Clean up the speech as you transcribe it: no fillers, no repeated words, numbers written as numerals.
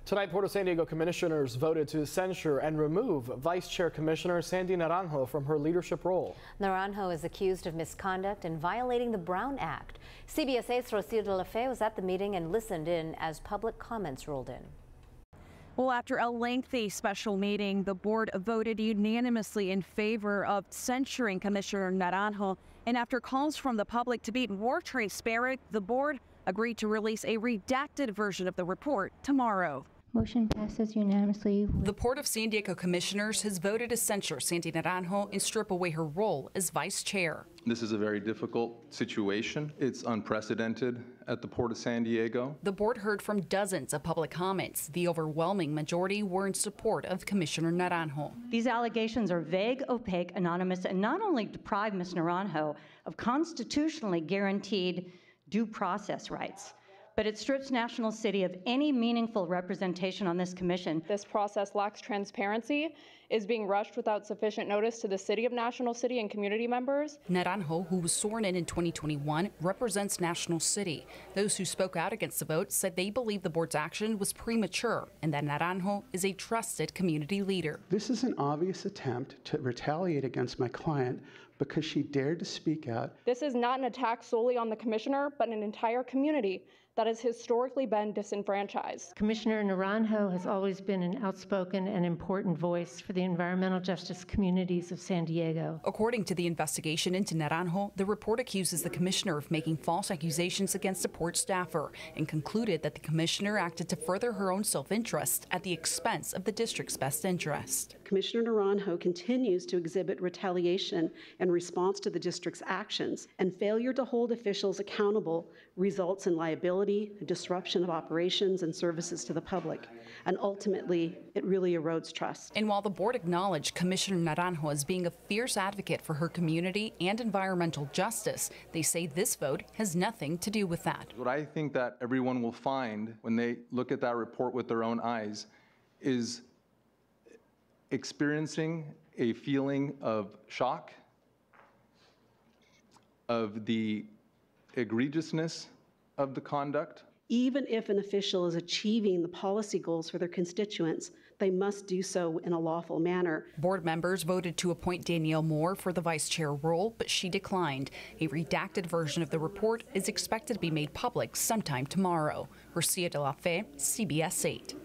Tonight, Port of San Diego commissioners voted to censure and remove Vice Chair Commissioner Sandy Naranjo from her leadership role. Naranjo is accused of misconduct and violating the Brown Act. CBS 8's Rocio de la Fe was at the meeting and listened in as public comments rolled in. Well, after a lengthy special meeting, the board voted unanimously in favor of censuring Commissioner Naranjo. And after calls from the public to be more transparent, the board agreed to release a redacted version of the report tomorrow. Motion passes unanimously. The Port of San Diego commissioners has voted to censure Sandy Naranjo and strip away her role as vice chair. This is a very difficult situation. It's unprecedented at the Port of San Diego. The board heard from dozens of public comments. The overwhelming majority were in support of Commissioner Naranjo. These allegations are vague, opaque, anonymous, and not only deprive Ms. Naranjo of constitutionally guaranteed due process rights, but it strips National City of any meaningful representation on this commission. This process lacks transparency, is being rushed without sufficient notice to the City of National City and community members. Naranjo, who was sworn in 2021, represents National City. Those who spoke out against the vote said they believe the board's action was premature and that Naranjo is a trusted community leader. This is an obvious attempt to retaliate against my client because she dared to speak out. This is not an attack solely on the commissioner, but an entire community that has historically been disenfranchised. Commissioner Naranjo has always been an outspoken and important voice for the environmental justice communities of San Diego. According to the investigation into Naranjo, the report accuses the commissioner of making false accusations against a port staffer and concluded that the commissioner acted to further her own self-interest at the expense of the district's best interest. Commissioner Naranjo continues to exhibit retaliation in response to the district's actions, and failure to hold officials accountable results in liability, disruption of operations and services to the public, and ultimately it really erodes trust. And while the board acknowledged Commissioner Naranjo as being a fierce advocate for her community and environmental justice, they say this vote has nothing to do with that. What I think that everyone will find when they look at that report with their own eyes is experiencing a feeling of shock, of the egregiousness of the conduct. Even if an official is achieving the policy goals for their constituents, they must do so in a lawful manner. Board members voted to appoint Danielle Moore for the vice chair role, but she declined. A redacted version of the report is expected to be made public sometime tomorrow. Rocio de la Fe, CBS 8.